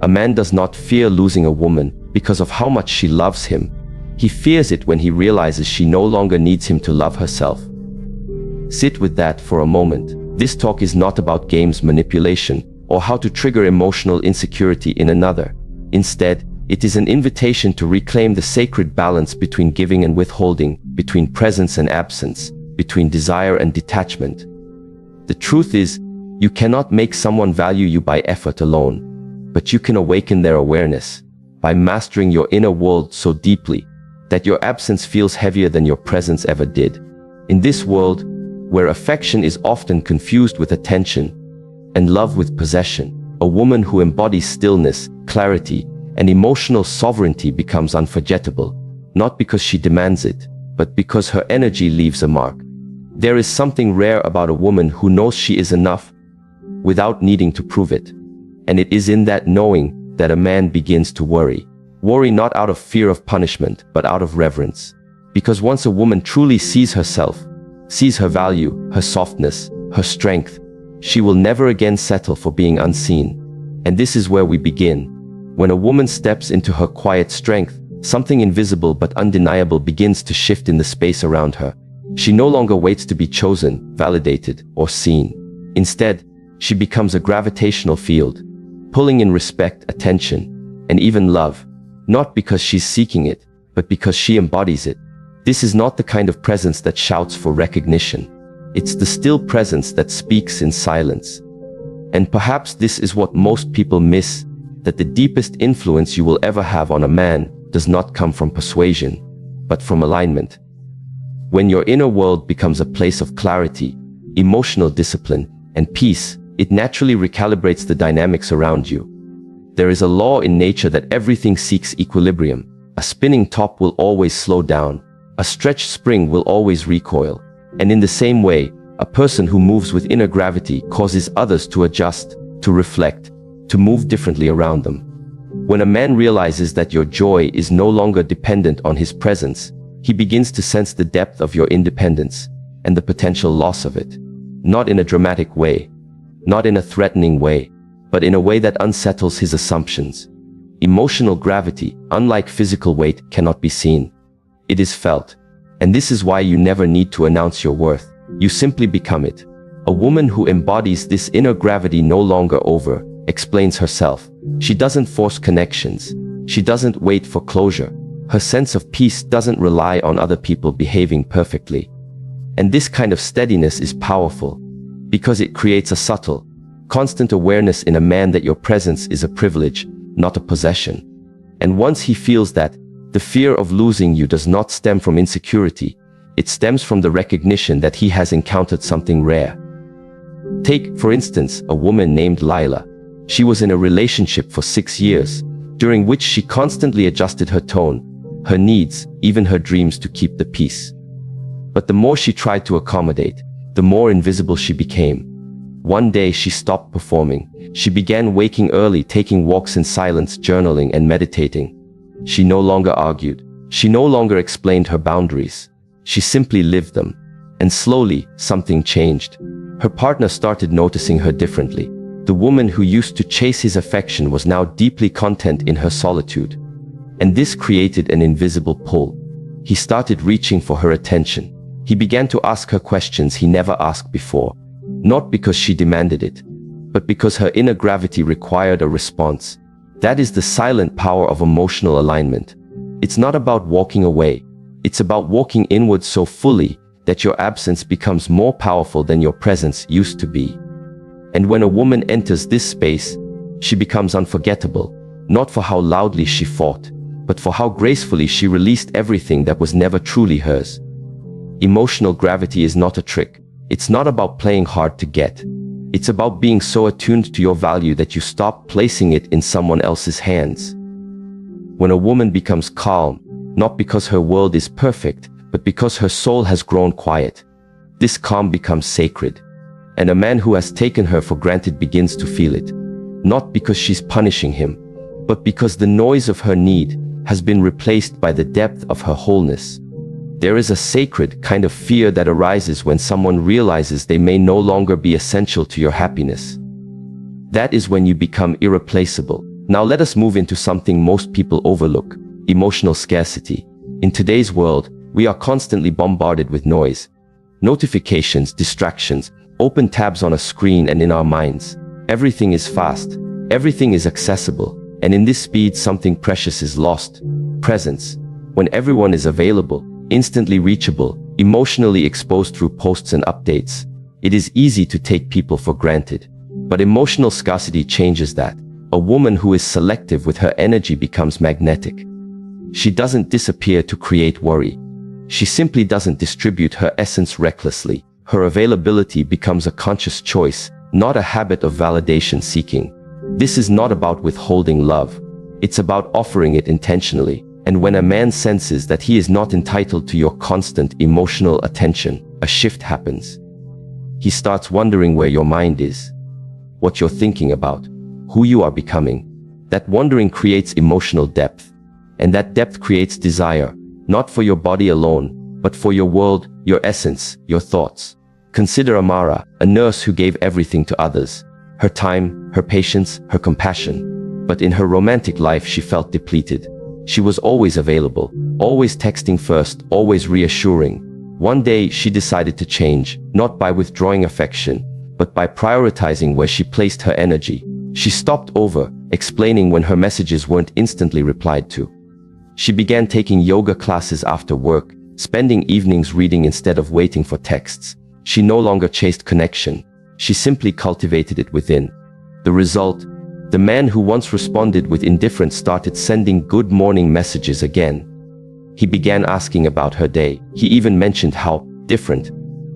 A man does not fear losing a woman because of how much she loves him. He fears it when he realizes she no longer needs him to love herself. Sit with that for a moment. This talk is not about games manipulation or how to trigger emotional insecurity in another. Instead, it is an invitation to reclaim the sacred balance between giving and withholding, between presence and absence, between desire and detachment. The truth is, you cannot make someone value you by effort alone, but you can awaken their awareness by mastering your inner world so deeply that your absence feels heavier than your presence ever did. In this world, where affection is often confused with attention and love with possession, a woman who embodies stillness, clarity, and emotional sovereignty becomes unforgettable, not because she demands it, but because her energy leaves a mark. There is something rare about a woman who knows she is enough without needing to prove it. And it is in that knowing that a man begins to worry. Worry not out of fear of punishment, but out of reverence. Because once a woman truly sees herself, sees her value, her softness, her strength, she will never again settle for being unseen. And this is where we begin. When a woman steps into her quiet strength, something invisible but undeniable begins to shift in the space around her. She no longer waits to be chosen, validated, or seen. Instead, she becomes a gravitational field, pulling in respect, attention, and even love, not because she's seeking it, but because she embodies it. This is not the kind of presence that shouts for recognition. It's the still presence that speaks in silence. And perhaps this is what most people miss, that the deepest influence you will ever have on a man does not come from persuasion, but from alignment. When your inner world becomes a place of clarity, emotional discipline, and peace, it naturally recalibrates the dynamics around you. There is a law in nature that everything seeks equilibrium. A spinning top will always slow down. A stretched spring will always recoil. And in the same way, a person who moves with inner gravity causes others to adjust, to reflect, to move differently around them. When a man realizes that your joy is no longer dependent on his presence, he begins to sense the depth of your independence and the potential loss of it. Not in a dramatic way, not in a threatening way, but in a way that unsettles his assumptions. Emotional gravity, unlike physical weight, cannot be seen. It is felt. And this is why you never need to announce your worth. You simply become it. A woman who embodies this inner gravity no longer explains herself. She doesn't force connections. She doesn't wait for closure. Her sense of peace doesn't rely on other people behaving perfectly. And this kind of steadiness is powerful, because it creates a subtle, constant awareness in a man that your presence is a privilege, not a possession. And once he feels that, the fear of losing you does not stem from insecurity. It stems from the recognition that he has encountered something rare. Take, for instance, a woman named Lila. She was in a relationship for 6 years, during which she constantly adjusted her tone, her needs, even her dreams to keep the peace. But the more she tried to accommodate, the more invisible she became. One day she stopped performing. She began waking early, taking walks in silence, journaling and meditating. She no longer argued. She no longer explained her boundaries. She simply lived them. And slowly, something changed. Her partner started noticing her differently. The woman who used to chase his affection was now deeply content in her solitude. And this created an invisible pull. He started reaching for her attention. He began to ask her questions he never asked before. Not because she demanded it, but because her inner gravity required a response. That is the silent power of emotional alignment. It's not about walking away. It's about walking inward so fully that your absence becomes more powerful than your presence used to be. And when a woman enters this space, she becomes unforgettable, not for how loudly she fought, but for how gracefully she released everything that was never truly hers. Emotional gravity is not a trick. It's not about playing hard to get. It's about being so attuned to your value that you stop placing it in someone else's hands. When a woman becomes calm, not because her world is perfect, but because her soul has grown quiet, this calm becomes sacred. And a man who has taken her for granted begins to feel it. Not because she's punishing him, but because the noise of her need has been replaced by the depth of her wholeness. There is a sacred kind of fear that arises when someone realizes they may no longer be essential to your happiness. That is when you become irreplaceable. Now let us move into something most people overlook: emotional scarcity. In today's world, we are constantly bombarded with noise. Notifications, distractions, open tabs on a screen and in our minds. Everything is fast. Everything is accessible. And in this speed, something precious is lost. Presence. When everyone is available, instantly reachable, emotionally exposed through posts and updates, it is easy to take people for granted. But emotional scarcity changes that. A woman who is selective with her energy becomes magnetic. She doesn't disappear to create worry. She simply doesn't distribute her essence recklessly. Her availability becomes a conscious choice, not a habit of validation seeking. This is not about withholding love. It's about offering it intentionally. And when a man senses that he is not entitled to your constant emotional attention, a shift happens. He starts wondering where your mind is, what you're thinking about, who you are becoming. That wondering creates emotional depth. And that depth creates desire, not for your body alone, but for your world, your essence, your thoughts. Consider Amara, a nurse who gave everything to others. Her time, her patience, her compassion. But in her romantic life she felt depleted. She was always available, always texting first, always reassuring. One day she decided to change, not by withdrawing affection, but by prioritizing where she placed her energy. She stopped over-explaining when her messages weren't instantly replied to. She began taking yoga classes after work, spending evenings reading instead of waiting for texts. She no longer chased connection. She simply cultivated it within. The result? The man who once responded with indifference started sending good morning messages again. He began asking about her day. He even mentioned how different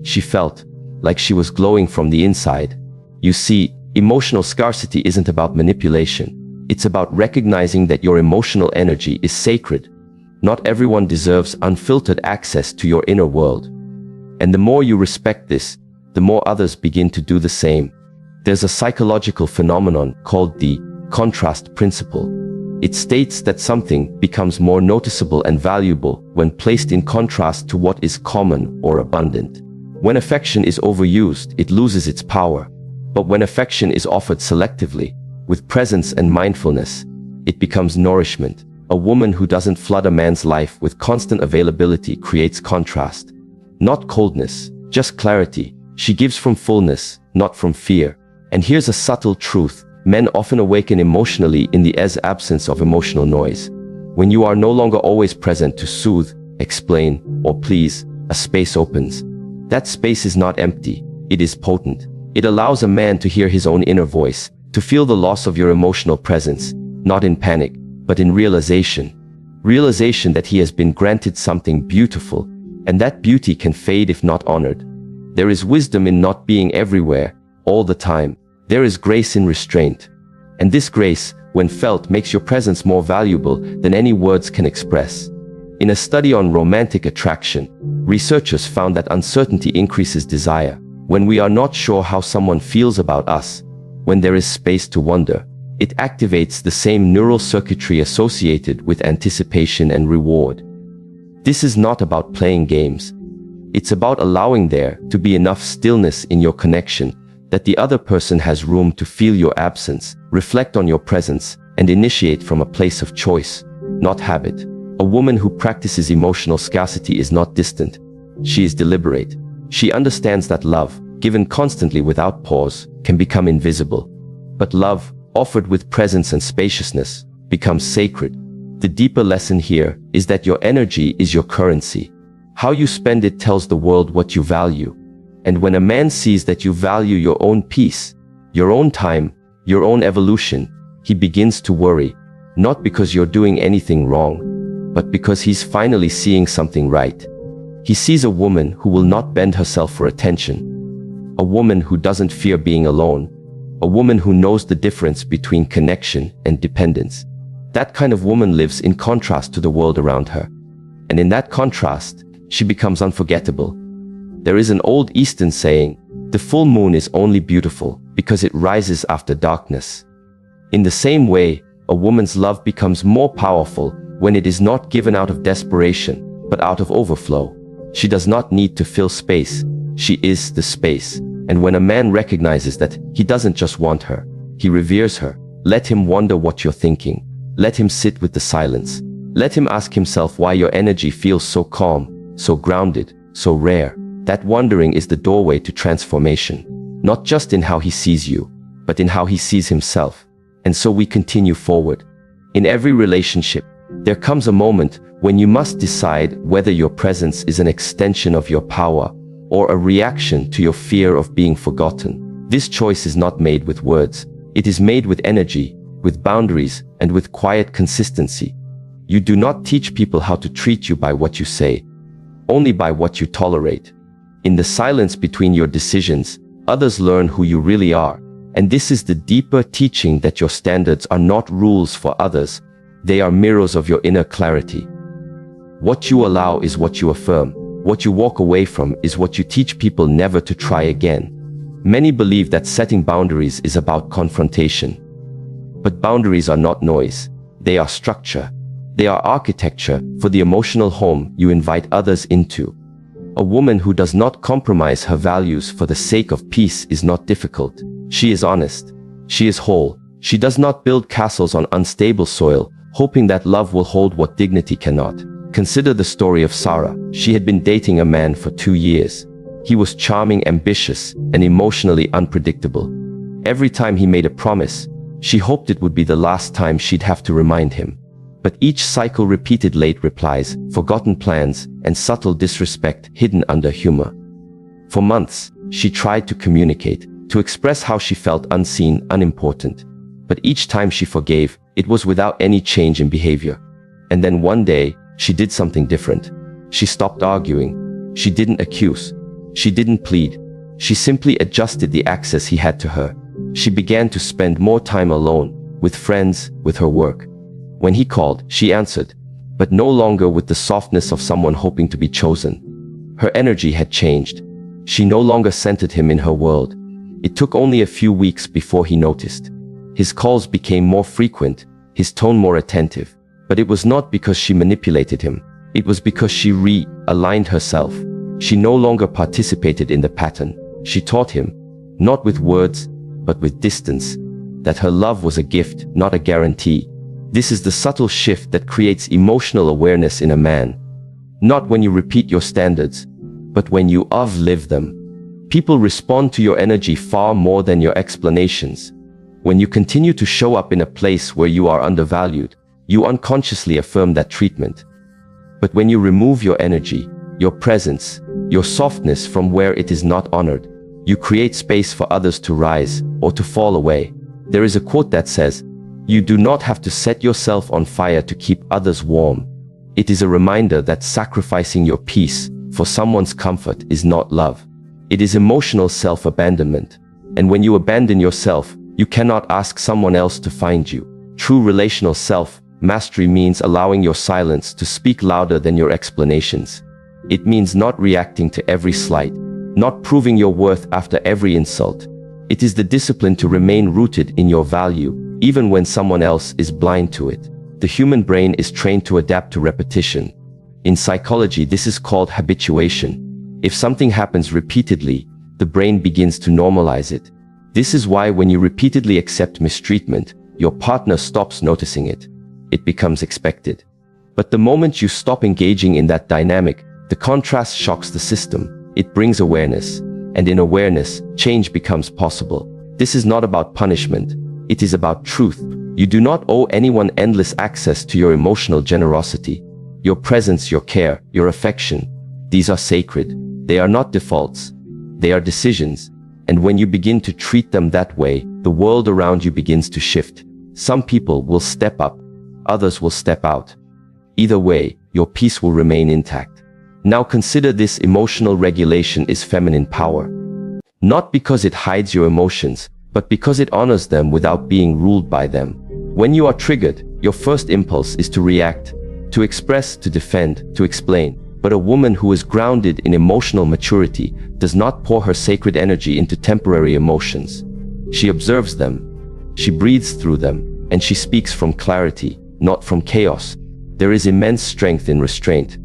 she felt, like she was glowing from the inside. You see, emotional scarcity isn't about manipulation. It's about recognizing that your emotional energy is sacred. Not everyone deserves unfiltered access to your inner world. And the more you respect this, the more others begin to do the same. There's a psychological phenomenon called the contrast principle. It states that something becomes more noticeable and valuable when placed in contrast to what is common or abundant. When affection is overused, it loses its power. But when affection is offered selectively, with presence and mindfulness, it becomes nourishment. A woman who doesn't flood a man's life with constant availability creates contrast. Not coldness, just clarity. She gives from fullness, not from fear. And here's a subtle truth. Men often awaken emotionally in the absence of emotional noise. When you are no longer always present to soothe, explain, or please, a space opens. That space is not empty, it is potent. It allows a man to hear his own inner voice, to feel the loss of your emotional presence, not in panic, but in realization. Realization that he has been granted something beautiful, and that beauty can fade if not honored. There is wisdom in not being everywhere, all the time. There is grace in restraint. And this grace, when felt, makes your presence more valuable than any words can express. In a study on romantic attraction, researchers found that uncertainty increases desire. When we are not sure how someone feels about us, when there is space to wonder, it activates the same neural circuitry associated with anticipation and reward. This is not about playing games. It's about allowing there to be enough stillness in your connection that the other person has room to feel your absence, reflect on your presence, and initiate from a place of choice, not habit. A woman who practices emotional scarcity is not distant. She is deliberate. She understands that love, given constantly without pause, can become invisible. But love, offered with presence and spaciousness, becomes sacred. The deeper lesson here is that your energy is your currency. How you spend it tells the world what you value. And when a man sees that you value your own peace, your own time, your own evolution, he begins to worry, not because you're doing anything wrong, but because he's finally seeing something right. He sees a woman who will not bend herself for attention, a woman who doesn't fear being alone, a woman who knows the difference between connection and dependence. That kind of woman lives in contrast to the world around her. And in that contrast, she becomes unforgettable. There is an old Eastern saying, the full moon is only beautiful because it rises after darkness. In the same way, a woman's love becomes more powerful when it is not given out of desperation, but out of overflow. She does not need to fill space. She is the space. And when a man recognizes that, he doesn't just want her, he reveres her. Let him wonder what you're thinking. Let him sit with the silence. Let him ask himself why your energy feels so calm, so grounded, so rare. That wondering is the doorway to transformation. Not just in how he sees you, but in how he sees himself. And so we continue forward. In every relationship, there comes a moment when you must decide whether your presence is an extension of your power or a reaction to your fear of being forgotten. This choice is not made with words. It is made with energy, with boundaries, and with quiet consistency. You do not teach people how to treat you by what you say, only by what you tolerate. In the silence between your decisions, others learn who you really are. And this is the deeper teaching that your standards are not rules for others. They are mirrors of your inner clarity. What you allow is what you affirm. What you walk away from is what you teach people never to try again. Many believe that setting boundaries is about confrontation. But boundaries are not noise. They are structure. They are architecture for the emotional home you invite others into. A woman who does not compromise her values for the sake of peace is not difficult. She is honest. She is whole. She does not build castles on unstable soil, hoping that love will hold what dignity cannot. Consider the story of Sarah. She had been dating a man for 2 years. He was charming, ambitious, and emotionally unpredictable. Every time he made a promise, she hoped it would be the last time she'd have to remind him. But each cycle repeated late replies, forgotten plans, and subtle disrespect hidden under humor. For months, she tried to communicate, to express how she felt unseen, unimportant. But each time she forgave, it was without any change in behavior. And then one day, she did something different. She stopped arguing. She didn't accuse. She didn't plead. She simply adjusted the access he had to her. She began to spend more time alone, with friends, with her work. When he called, she answered, but no longer with the softness of someone hoping to be chosen. Her energy had changed. She no longer centered him in her world. It took only a few weeks before he noticed. His calls became more frequent, his tone more attentive. But it was not because she manipulated him. It was because she realigned herself. She no longer participated in the pattern. She taught him, not with words, but with distance, that her love was a gift, not a guarantee. This is the subtle shift that creates emotional awareness in a man. Not when you repeat your standards, but when you live them. People respond to your energy far more than your explanations. When you continue to show up in a place where you are undervalued, you unconsciously affirm that treatment. But when you remove your energy, your presence, your softness from where it is not honored, you create space for others to rise or to fall away. There is a quote that says, "You do not have to set yourself on fire to keep others warm." It is a reminder that sacrificing your peace for someone's comfort is not love. It is emotional self-abandonment. And when you abandon yourself, you cannot ask someone else to find you. True relational self-mastery means allowing your silence to speak louder than your explanations. It means not reacting to every slight, not proving your worth after every insult. It is the discipline to remain rooted in your value, even when someone else is blind to it. The human brain is trained to adapt to repetition. In psychology, this is called habituation. If something happens repeatedly, the brain begins to normalize it. This is why when you repeatedly accept mistreatment, your partner stops noticing it. It becomes expected. But the moment you stop engaging in that dynamic, the contrast shocks the system. It brings awareness. And in awareness, change becomes possible. This is not about punishment. It is about truth. You do not owe anyone endless access to your emotional generosity. Your presence, your care, your affection, these are sacred. They are not defaults. They are decisions. And when you begin to treat them that way, the world around you begins to shift. Some people will step up. Others will step out. Either way, your peace will remain intact. Now consider this: emotional regulation is feminine power. Not because it hides your emotions, but because it honors them without being ruled by them. When you are triggered, your first impulse is to react, to express, to defend, to explain. But a woman who is grounded in emotional maturity does not pour her sacred energy into temporary emotions. She observes them, she breathes through them, and she speaks from clarity, not from chaos. There is immense strength in restraint.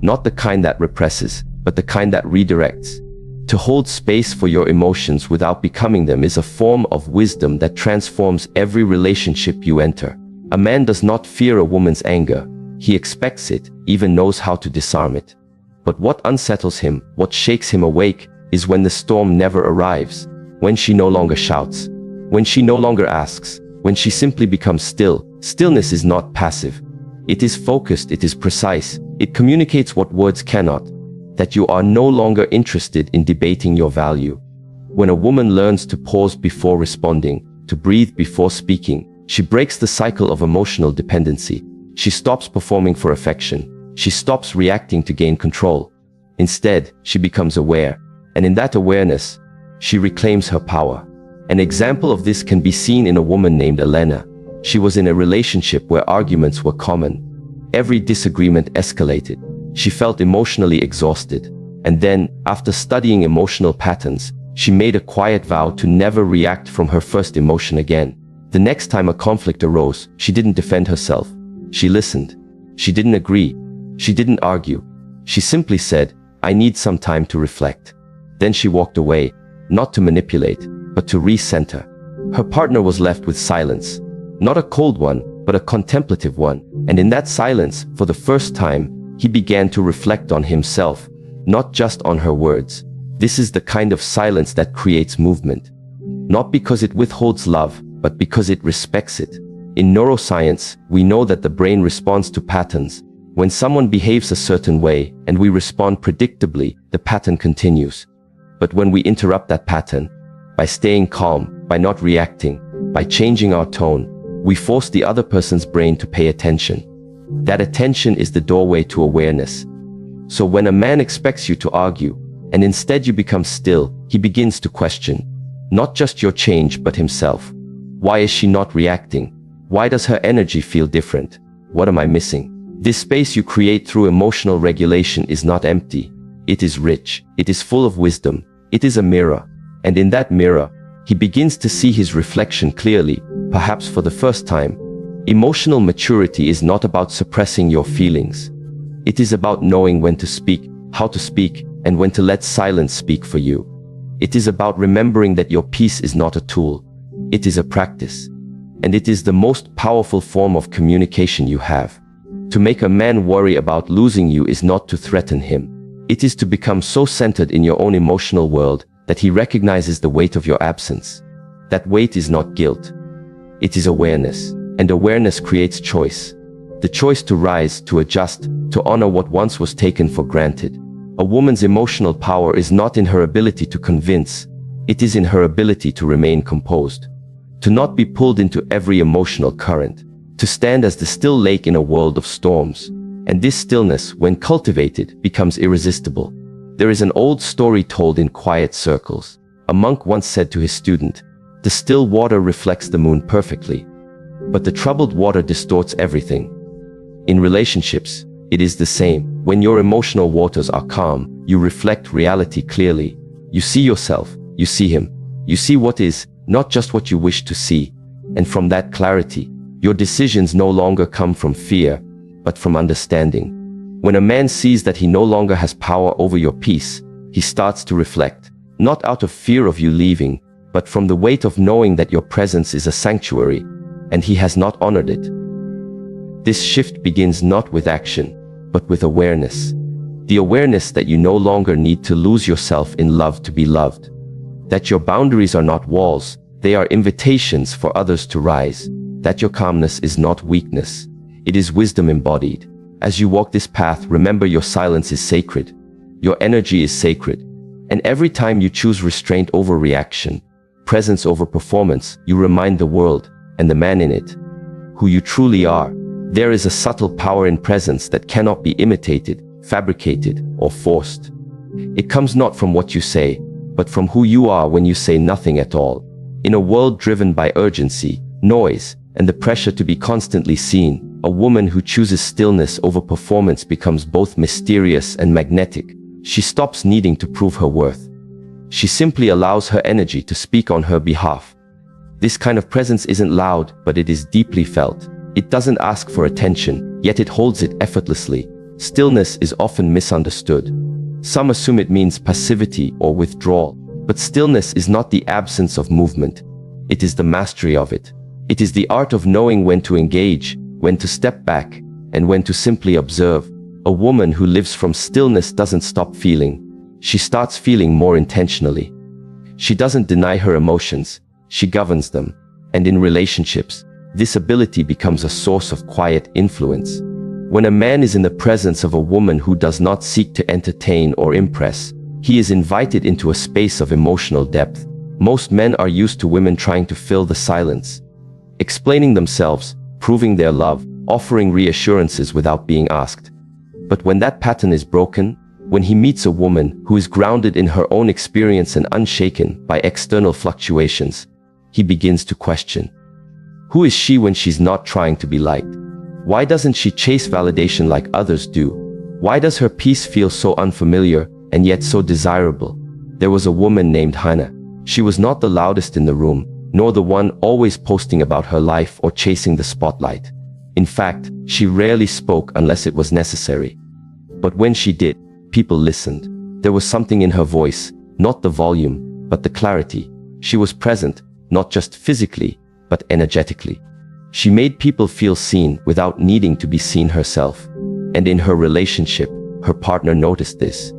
not the kind that represses, but the kind that redirects. To hold space for your emotions without becoming them is a form of wisdom that transforms every relationship you enter. A man does not fear a woman's anger. He expects it, even knows how to disarm it. But what unsettles him, what shakes him awake, is when the storm never arrives, when she no longer shouts, when she no longer asks, when she simply becomes still. Stillness is not passive. It is focused, it is precise, it communicates what words cannot, that you are no longer interested in debating your value. When a woman learns to pause before responding, to breathe before speaking, she breaks the cycle of emotional dependency. She stops performing for affection. She stops reacting to gain control. Instead, she becomes aware, and in that awareness, she reclaims her power. An example of this can be seen in a woman named Elena. She was in a relationship where arguments were common. Every disagreement escalated. She felt emotionally exhausted. And then, after studying emotional patterns, she made a quiet vow to never react from her first emotion again. The next time a conflict arose, she didn't defend herself. She listened. She didn't agree. She didn't argue. She simply said, "I need some time to reflect." Then she walked away, not to manipulate, but to recenter. Her partner was left with silence. Not a cold one, but a contemplative one. And in that silence, for the first time, he began to reflect on himself, not just on her words. This is the kind of silence that creates movement. Not because it withholds love, but because it respects it. In neuroscience, we know that the brain responds to patterns. When someone behaves a certain way, and we respond predictably, the pattern continues. But when we interrupt that pattern, by staying calm, by not reacting, by changing our tone, we force the other person's brain to pay attention. That attention is the doorway to awareness. So when a man expects you to argue, and instead you become still, he begins to question, not just your change but himself. Why is she not reacting? Why does her energy feel different? What am I missing? This space you create through emotional regulation is not empty. It is rich. It is full of wisdom. It is a mirror. And in that mirror, he begins to see his reflection clearly, perhaps for the first time. Emotional maturity is not about suppressing your feelings. It is about knowing when to speak, how to speak, and when to let silence speak for you. It is about remembering that your peace is not a tool. It is a practice. And it is the most powerful form of communication you have. To make a man worry about losing you is not to threaten him. It is to become so centered in your own emotional world that he recognizes the weight of your absence. That weight is not guilt. It is awareness. And awareness creates choice. The choice to rise, to adjust, to honor what once was taken for granted. A woman's emotional power is not in her ability to convince. It is in her ability to remain composed. To not be pulled into every emotional current. To stand as the still lake in a world of storms. And this stillness, when cultivated, becomes irresistible. There is an old story told in quiet circles. A monk once said to his student, "The still water reflects the moon perfectly, but the troubled water distorts everything." In relationships, it is the same. When your emotional waters are calm, you reflect reality clearly. You see yourself, you see him, you see what is, not just what you wish to see. And from that clarity, your decisions no longer come from fear, but from understanding. When a man sees that he no longer has power over your peace, he starts to reflect, not out of fear of you leaving, but from the weight of knowing that your presence is a sanctuary, and he has not honored it. This shift begins not with action, but with awareness. The awareness that you no longer need to lose yourself in love to be loved. That your boundaries are not walls, they are invitations for others to rise. That your calmness is not weakness, it is wisdom embodied. As you walk this path, remember your silence is sacred. Your energy is sacred. And every time you choose restraint over reaction, presence over performance, you remind the world, and the man in it, who you truly are. There is a subtle power in presence that cannot be imitated, fabricated, or forced. It comes not from what you say, but from who you are when you say nothing at all. In a world driven by urgency, noise, and the pressure to be constantly seen, a woman who chooses stillness over performance becomes both mysterious and magnetic. She stops needing to prove her worth. She simply allows her energy to speak on her behalf. This kind of presence isn't loud, but it is deeply felt. It doesn't ask for attention, yet it holds it effortlessly. Stillness is often misunderstood. Some assume it means passivity or withdrawal, but stillness is not the absence of movement. It is the mastery of it. It is the art of knowing when to engage, when to step back, and when to simply observe. A woman who lives from stillness doesn't stop feeling. She starts feeling more intentionally. She doesn't deny her emotions, she governs them. And in relationships, this ability becomes a source of quiet influence. When a man is in the presence of a woman who does not seek to entertain or impress, he is invited into a space of emotional depth. Most men are used to women trying to fill the silence, explaining themselves, proving their love, offering reassurances without being asked. But when that pattern is broken, when he meets a woman who is grounded in her own experience and unshaken by external fluctuations, he begins to question. Who is she when she's not trying to be liked? Why doesn't she chase validation like others do? Why does her peace feel so unfamiliar and yet so desirable? There was a woman named Hannah. She was not the loudest in the room, nor the one always posting about her life or chasing the spotlight. In fact, she rarely spoke unless it was necessary. But when she did, people listened. There was something in her voice, not the volume, but the clarity. She was present, not just physically, but energetically. She made people feel seen without needing to be seen herself. And in her relationship, her partner noticed this.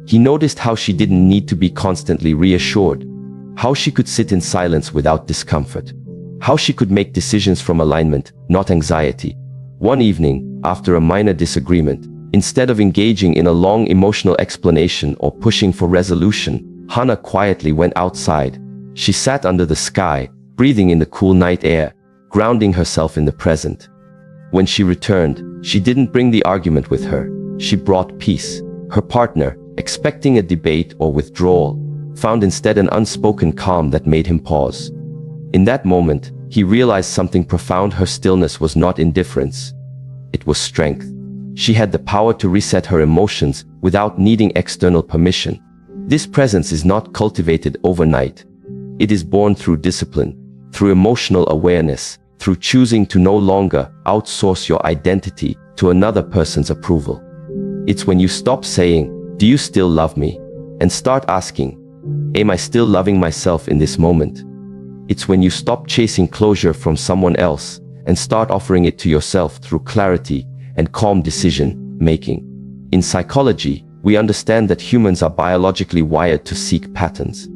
He noticed how she didn't need to be constantly reassured, how she could sit in silence without discomfort, how she could make decisions from alignment, not anxiety. One evening, after a minor disagreement, instead of engaging in a long emotional explanation or pushing for resolution, Hannah quietly went outside. She sat under the sky, breathing in the cool night air, grounding herself in the present. When she returned, she didn't bring the argument with her. She brought peace. Her partner, expecting a debate or withdrawal, found instead an unspoken calm that made him pause. In that moment, he realized something profound. Her stillness was not indifference. It was strength. She had the power to reset her emotions without needing external permission. This presence is not cultivated overnight. It is born through discipline, through emotional awareness, through choosing to no longer outsource your identity to another person's approval. It's when you stop saying, "Do you still love me?" and start asking, "Am I still loving myself in this moment?" It's when you stop chasing closure from someone else and start offering it to yourself through clarity and calm decision-making. In psychology, we understand that humans are biologically wired to seek patterns.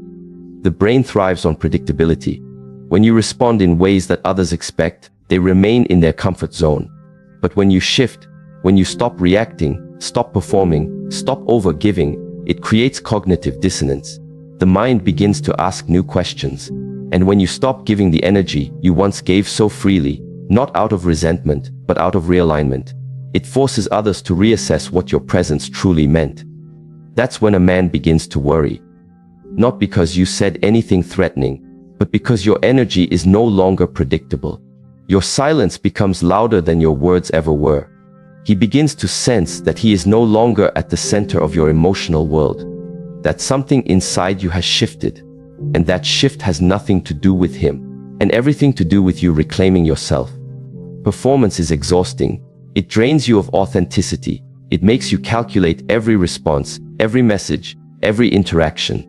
The brain thrives on predictability. When you respond in ways that others expect, they remain in their comfort zone. But when you shift, when you stop reacting, stop performing, stop over-giving, it creates cognitive dissonance. The mind begins to ask new questions. And when you stop giving the energy you once gave so freely, not out of resentment, but out of realignment, it forces others to reassess what your presence truly meant. That's when a man begins to worry. Not because you said anything threatening, but because your energy is no longer predictable. Your silence becomes louder than your words ever were. He begins to sense that he is no longer at the center of your emotional world, that something inside you has shifted, and that shift has nothing to do with him, and everything to do with you reclaiming yourself. Performance is exhausting. It drains you of authenticity. It makes you calculate every response, every message, every interaction.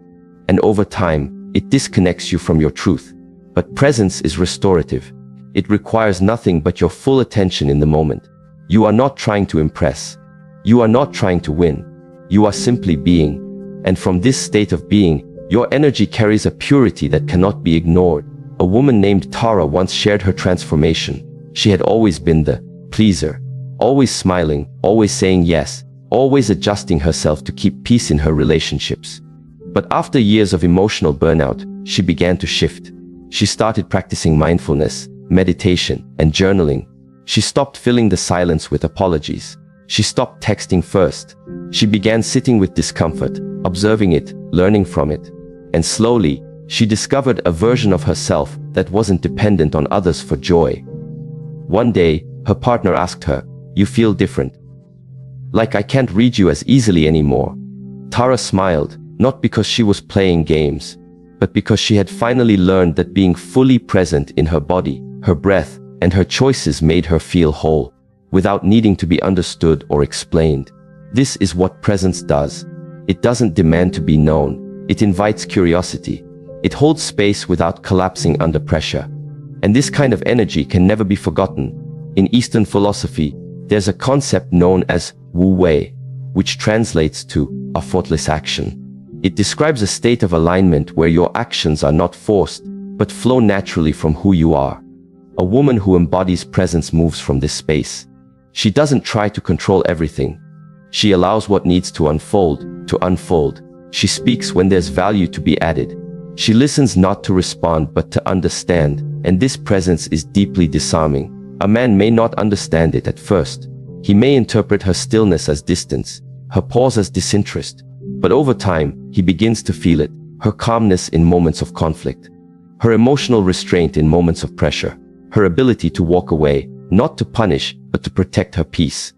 And over time, it disconnects you from your truth. But presence is restorative. It requires nothing but your full attention in the moment. You are not trying to impress. You are not trying to win. You are simply being. And from this state of being, your energy carries a purity that cannot be ignored. A woman named Tara once shared her transformation. She had always been the pleaser, always smiling, always saying yes, always adjusting herself to keep peace in her relationships. But after years of emotional burnout, she began to shift. She started practicing mindfulness, meditation, and journaling. She stopped filling the silence with apologies. She stopped texting first. She began sitting with discomfort, observing it, learning from it. And slowly, she discovered a version of herself that wasn't dependent on others for joy. One day, her partner asked her, "You feel different. Like I can't read you as easily anymore." Tara smiled, not because she was playing games, but because she had finally learned that being fully present in her body, her breath, and her choices made her feel whole. without needing to be understood or explained. This is what presence does. It doesn't demand to be known. It invites curiosity. It holds space without collapsing under pressure. And this kind of energy can never be forgotten. In Eastern philosophy, there's a concept known as Wu Wei, which translates to effortless action. It describes a state of alignment where your actions are not forced, but flow naturally from who you are. A woman who embodies presence moves from this space. She doesn't try to control everything. She allows what needs to unfold. She speaks when there's value to be added. She listens not to respond but to understand, and this presence is deeply disarming. A man may not understand it at first. He may interpret her stillness as distance, her pause as disinterest, but over time, he begins to feel it, her calmness in moments of conflict, her emotional restraint in moments of pressure, her ability to walk away, not to punish, but to protect her peace.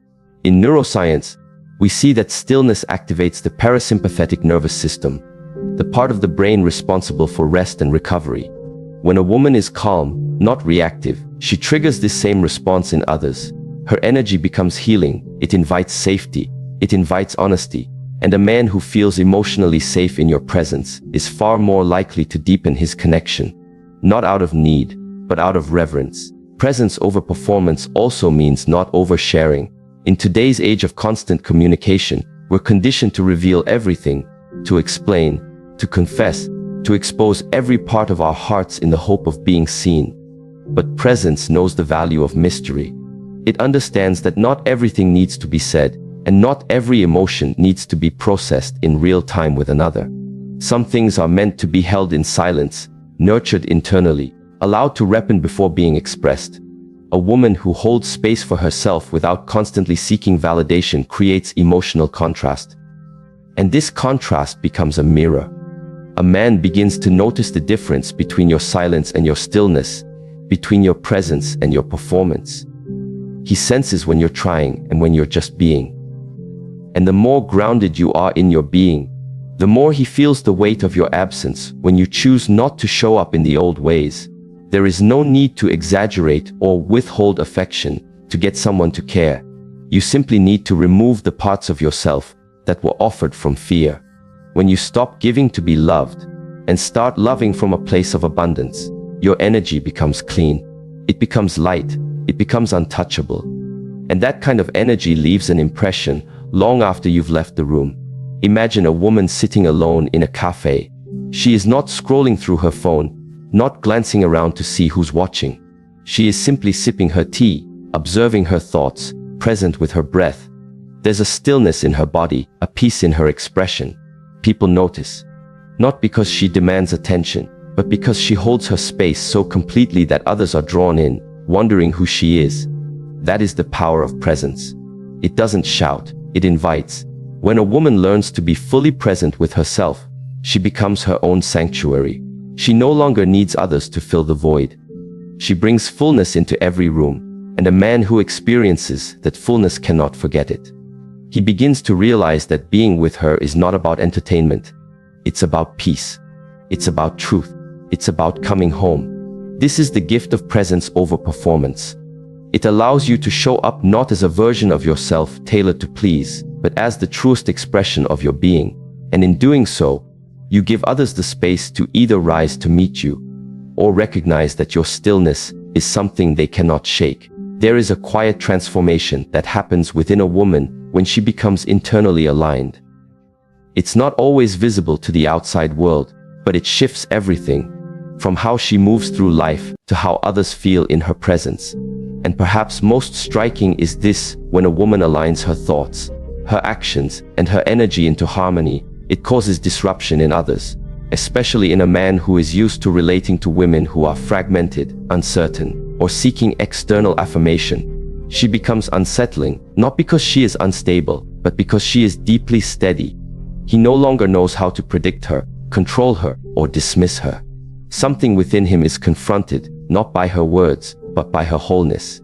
In neuroscience, we see that stillness activates the parasympathetic nervous system, the part of the brain responsible for rest and recovery. When a woman is calm, not reactive, she triggers this same response in others. Her energy becomes healing, it invites safety, it invites honesty, and a man who feels emotionally safe in your presence is far more likely to deepen his connection, not out of need, but out of reverence. Presence over performance also means not oversharing. In today's age of constant communication, we're conditioned to reveal everything, to explain, to confess, to expose every part of our hearts in the hope of being seen. But presence knows the value of mystery. It understands that not everything needs to be said, and not every emotion needs to be processed in real time with another. Some things are meant to be held in silence, nurtured internally, allowed to ripen before being expressed. A woman who holds space for herself without constantly seeking validation creates emotional contrast. And this contrast becomes a mirror. A man begins to notice the difference between your silence and your stillness, between your presence and your performance. He senses when you're trying and when you're just being. And the more grounded you are in your being, the more he feels the weight of your absence when you choose not to show up in the old ways. There is no need to exaggerate or withhold affection to get someone to care. You simply need to remove the parts of yourself that were offered from fear. When you stop giving to be loved and start loving from a place of abundance, your energy becomes clean. It becomes light. It becomes untouchable. And that kind of energy leaves an impression long after you've left the room. Imagine a woman sitting alone in a cafe. She is not scrolling through her phone, not glancing around to see who's watching. She is simply sipping her tea, observing her thoughts, present with her breath. There's a stillness in her body, a peace in her expression. People notice, not because she demands attention, but because she holds her space so completely that others are drawn in, wondering who she is. That is the power of presence. It doesn't shout, it invites. When a woman learns to be fully present with herself, she becomes her own sanctuary. She no longer needs others to fill the void. She brings fullness into every room, and a man who experiences that fullness cannot forget it. He begins to realize that being with her is not about entertainment. It's about peace. It's about truth. It's about coming home. This is the gift of presence over performance. It allows you to show up not as a version of yourself tailored to please, but as the truest expression of your being. And in doing so, you give others the space to either rise to meet you, or recognize that your stillness is something they cannot shake. There is a quiet transformation that happens within a woman when she becomes internally aligned. It's not always visible to the outside world, but it shifts everything, from how she moves through life to how others feel in her presence. And perhaps most striking is this: when a woman aligns her thoughts, her actions, and her energy into harmony, it causes disruption in others, especially in a man who is used to relating to women who are fragmented, uncertain, or seeking external affirmation. She becomes unsettling, not because she is unstable, but because she is deeply steady. He no longer knows how to predict her, control her, or dismiss her. Something within him is confronted, not by her words, but by her wholeness.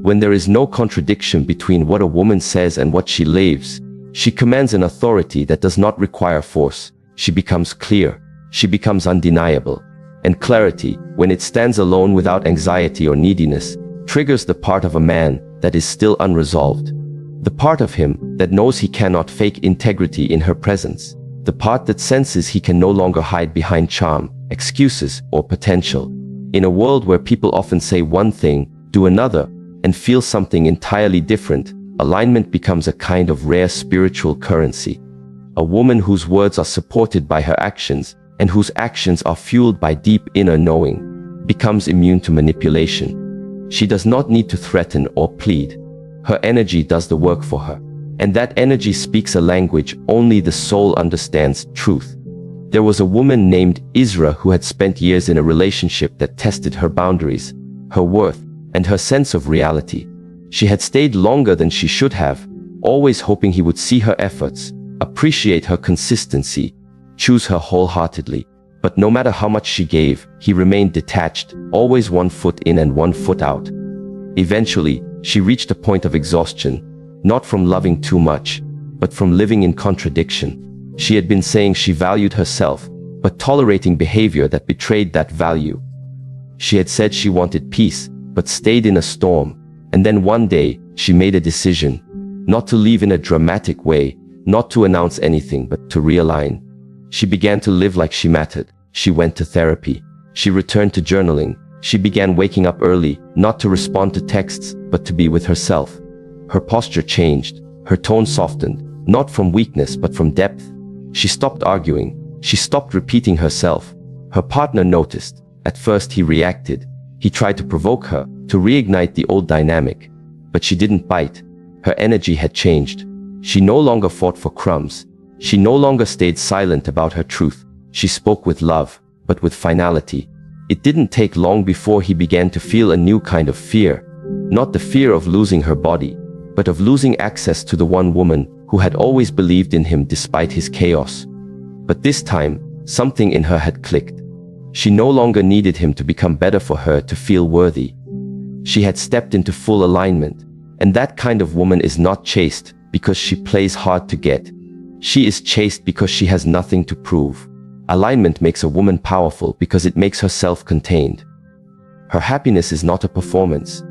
When there is no contradiction between what a woman says and what she lives, she commands an authority that does not require force. She becomes clear. She becomes undeniable. And clarity, when it stands alone without anxiety or neediness, triggers the part of a man that is still unresolved. The part of him that knows he cannot fake integrity in her presence. The part that senses he can no longer hide behind charm, excuses, or potential. In a world where people often say one thing, do another, and feel something entirely different, alignment becomes a kind of rare spiritual currency. A woman whose words are supported by her actions, and whose actions are fueled by deep inner knowing, becomes immune to manipulation. She does not need to threaten or plead. Her energy does the work for her. And that energy speaks a language only the soul understands: truth. There was a woman named Isra who had spent years in a relationship that tested her boundaries, her worth, and her sense of reality. She had stayed longer than she should have, always hoping he would see her efforts, appreciate her consistency, choose her wholeheartedly. But no matter how much she gave, he remained detached, always one foot in and one foot out. Eventually, she reached a point of exhaustion, not from loving too much, but from living in contradiction. She had been saying she valued herself, but tolerating behavior that betrayed that value. She had said she wanted peace, but stayed in a storm. And then one day, she made a decision, not to leave in a dramatic way, not to announce anything, but to realign. She began to live like she mattered. She went to therapy. She returned to journaling. She began waking up early, not to respond to texts, but to be with herself. Her posture changed. Her tone softened, not from weakness, but from depth. She stopped arguing. She stopped repeating herself. Her partner noticed. At first he reacted. He tried to provoke her, to reignite the old dynamic. But she didn't bite. Her energy had changed. She no longer fought for crumbs. She no longer stayed silent about her truth. She spoke with love, but with finality. It didn't take long before he began to feel a new kind of fear. Not the fear of losing her body, but of losing access to the one woman who had always believed in him despite his chaos. But this time, something in her had clicked. She no longer needed him to become better for her to feel worthy. She had stepped into full alignment, and that kind of woman is not chaste because she plays hard to get. She is chaste because she has nothing to prove. Alignment makes a woman powerful because it makes her self-contained. Her happiness is not a performance.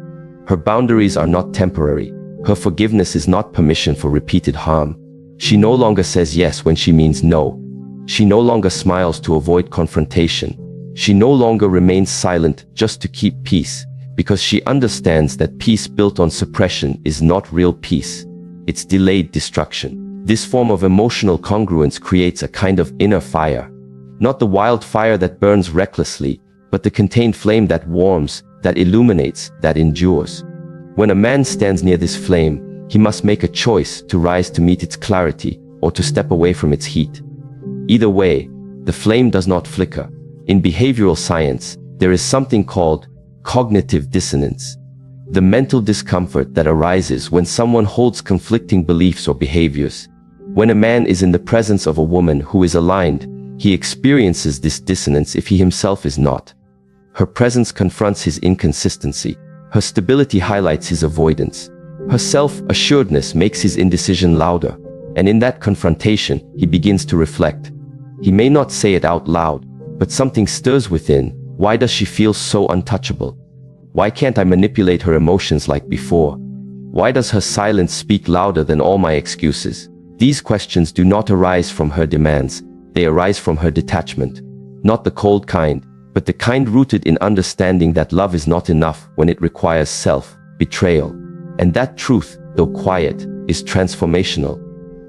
Her boundaries are not temporary. Her forgiveness is not permission for repeated harm. She no longer says yes when she means no. She no longer smiles to avoid confrontation. She no longer remains silent just to keep peace, because she understands that peace built on suppression is not real peace. It's delayed destruction. This form of emotional congruence creates a kind of inner fire. Not the wildfire that burns recklessly, but the contained flame that warms, that illuminates, that endures. When a man stands near this flame, he must make a choice to rise to meet its clarity or to step away from its heat. Either way, the flame does not flicker. In behavioral science, there is something called cognitive dissonance. The mental discomfort that arises when someone holds conflicting beliefs or behaviors. When a man is in the presence of a woman who is aligned, he experiences this dissonance if he himself is not. Her presence confronts his inconsistency. Her stability highlights his avoidance. Her self-assuredness makes his indecision louder. And in that confrontation, he begins to reflect. He may not say it out loud, but something stirs within. Why does she feel so untouchable? Why can't I manipulate her emotions like before? Why does her silence speak louder than all my excuses? These questions do not arise from her demands. They arise from her detachment. Not the cold kind, but the kind rooted in understanding that love is not enough when it requires self-betrayal. And that truth, though quiet, is transformational.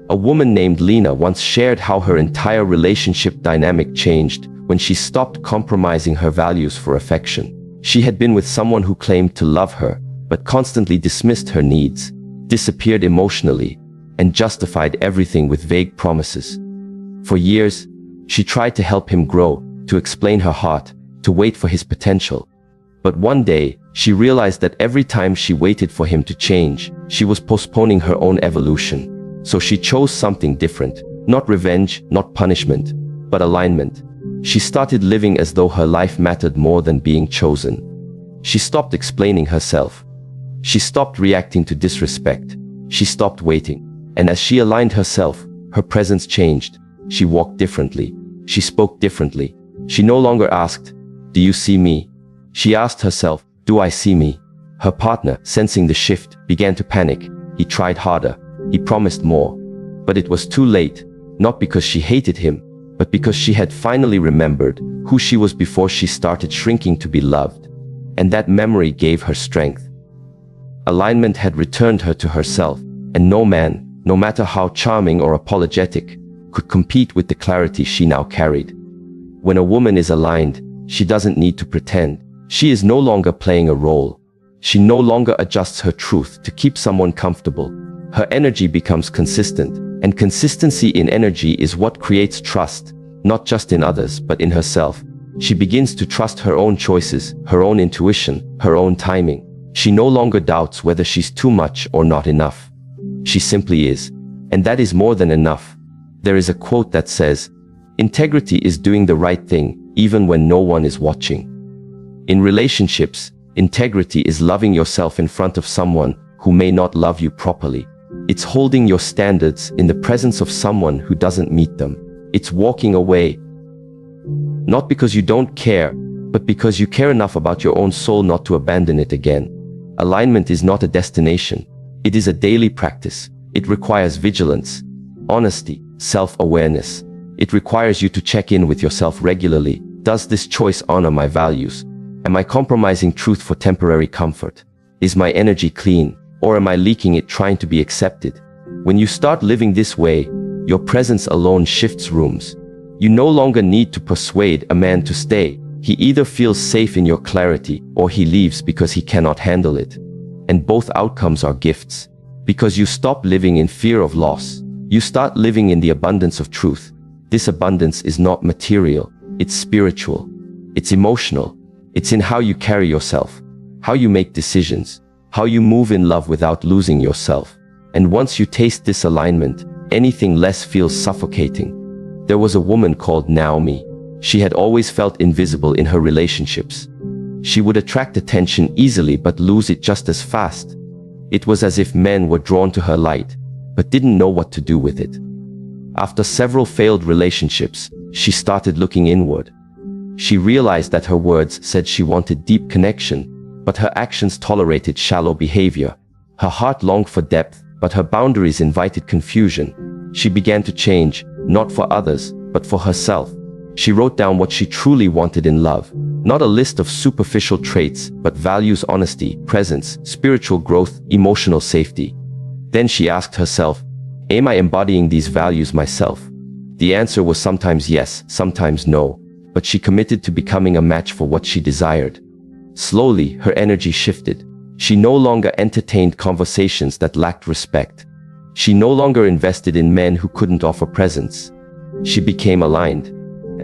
A woman named Lena once shared how her entire relationship dynamic changed when she stopped compromising her values for affection. She had been with someone who claimed to love her, but constantly dismissed her needs, disappeared emotionally, and justified everything with vague promises. For years, she tried to help him grow, to explain her heart, to wait for his potential. But one day, she realized that every time she waited for him to change, she was postponing her own evolution. So she chose something different, not revenge, not punishment, but alignment. She started living as though her life mattered more than being chosen. She stopped explaining herself. She stopped reacting to disrespect. She stopped waiting. And as she aligned herself, her presence changed. She walked differently. She spoke differently. She no longer asked, "Do you see me?" She asked herself, "Do I see me?" Her partner, sensing the shift, began to panic. He tried harder. He promised more. But it was too late, not because she hated him, but because she had finally remembered who she was before she started shrinking to be loved. And that memory gave her strength. Alignment had returned her to herself, and no man, no matter how charming or apologetic, could compete with the clarity she now carried. When a woman is aligned, she doesn't need to pretend. She is no longer playing a role. She no longer adjusts her truth to keep someone comfortable. Her energy becomes consistent, and consistency in energy is what creates trust, not just in others, but in herself. She begins to trust her own choices, her own intuition, her own timing. She no longer doubts whether she's too much or not enough. She simply is, and that is more than enough. There is a quote that says, "Integrity is doing the right thing, even when no one is watching." In relationships, integrity is loving yourself in front of someone who may not love you properly. It's holding your standards in the presence of someone who doesn't meet them. It's walking away, not because you don't care, but because you care enough about your own soul not to abandon it again. Alignment is not a destination. It is a daily practice. It requires vigilance, honesty, self-awareness. It requires you to check in with yourself regularly. Does this choice honor my values? Am I compromising truth for temporary comfort? Is my energy clean, or am I leaking it trying to be accepted? When you start living this way, your presence alone shifts rooms. You no longer need to persuade a man to stay. He either feels safe in your clarity, or he leaves because he cannot handle it. And both outcomes are gifts. Because you stop living in fear of loss. You start living in the abundance of truth. This abundance is not material. It's spiritual. It's emotional. It's in how you carry yourself, how you make decisions, how you move in love without losing yourself. And once you taste this alignment, anything less feels suffocating. There was a woman called Naomi. She had always felt invisible in her relationships. She would attract attention easily but lose it just as fast. It was as if men were drawn to her light, but didn't know what to do with it. After several failed relationships, she started looking inward. She realized that her words said she wanted deep connection, but her actions tolerated shallow behavior. Her heart longed for depth, but her boundaries invited confusion. She began to change, not for others, but for herself. She wrote down what she truly wanted in love. Not a list of superficial traits, but values: honesty, presence, spiritual growth, emotional safety. Then she asked herself, am I embodying these values myself? The answer was sometimes yes, sometimes no. But she committed to becoming a match for what she desired. Slowly, her energy shifted. She no longer entertained conversations that lacked respect. She no longer invested in men who couldn't offer presence. She became aligned.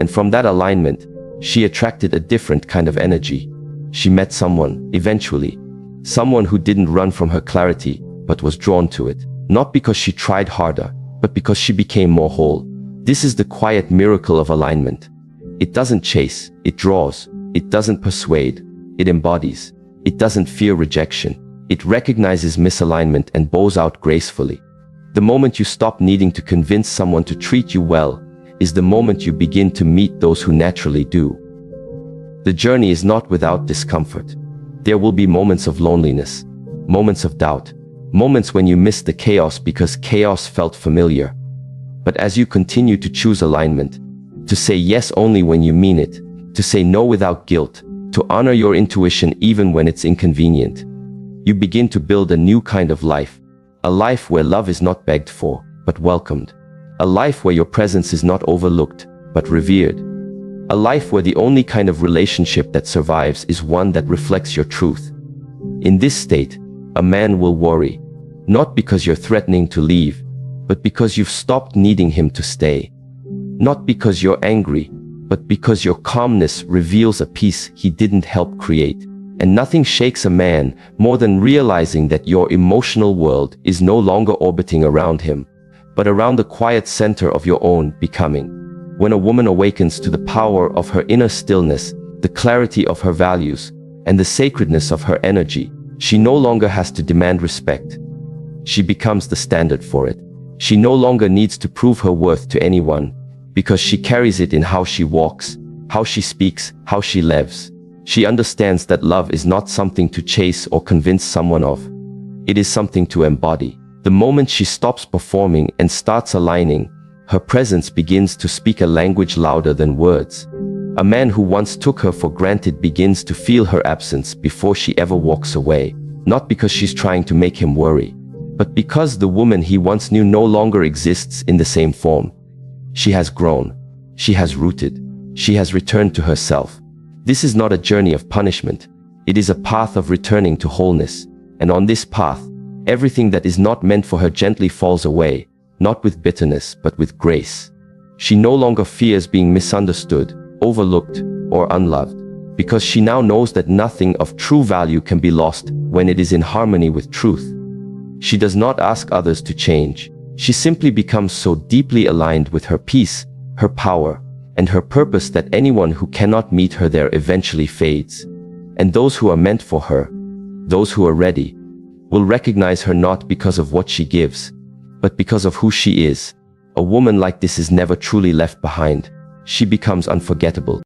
And from that alignment, she attracted a different kind of energy. She met someone, eventually. Someone who didn't run from her clarity, but was drawn to it. Not because she tried harder, but because she became more whole. This is the quiet miracle of alignment. It doesn't chase, it draws. It doesn't persuade, it embodies. It doesn't fear rejection. It recognizes misalignment and bows out gracefully. The moment you stop needing to convince someone to treat you well is the moment you begin to meet those who naturally do. The journey is not without discomfort. There will be moments of loneliness, moments of doubt, moments when you miss the chaos because chaos felt familiar. But as you continue to choose alignment, to say yes only when you mean it, to say no without guilt, to honor your intuition even when it's inconvenient, you begin to build a new kind of life. A life where love is not begged for, but welcomed. A life where your presence is not overlooked, but revered. A life where the only kind of relationship that survives is one that reflects your truth. In this state, a man will worry, not because you're threatening to leave, but because you've stopped needing him to stay. Not because you're angry, but because your calmness reveals a peace he didn't help create. And nothing shakes a man more than realizing that your emotional world is no longer orbiting around him, but around the quiet center of your own becoming. When a woman awakens to the power of her inner stillness, the clarity of her values, and the sacredness of her energy, she no longer has to demand respect. She becomes the standard for it. She no longer needs to prove her worth to anyone, because she carries it in how she walks, how she speaks, how she lives. She understands that love is not something to chase or convince someone of. It is something to embody. The moment she stops performing and starts aligning, her presence begins to speak a language louder than words. A man who once took her for granted begins to feel her absence before she ever walks away, not because she's trying to make him worry, but because the woman he once knew no longer exists in the same form. She has grown. She has rooted. She has returned to herself. This is not a journey of punishment. It is a path of returning to wholeness. And on this path, everything that is not meant for her gently falls away, not with bitterness, but with grace. She no longer fears being misunderstood, overlooked, or unloved, because she now knows that nothing of true value can be lost when it is in harmony with truth. She does not ask others to change. She simply becomes so deeply aligned with her peace, her power, and her purpose that anyone who cannot meet her there eventually fades. And those who are meant for her, those who are ready, will recognize her not because of what she gives, but because of who she is. A woman like this is never truly left behind. She becomes unforgettable.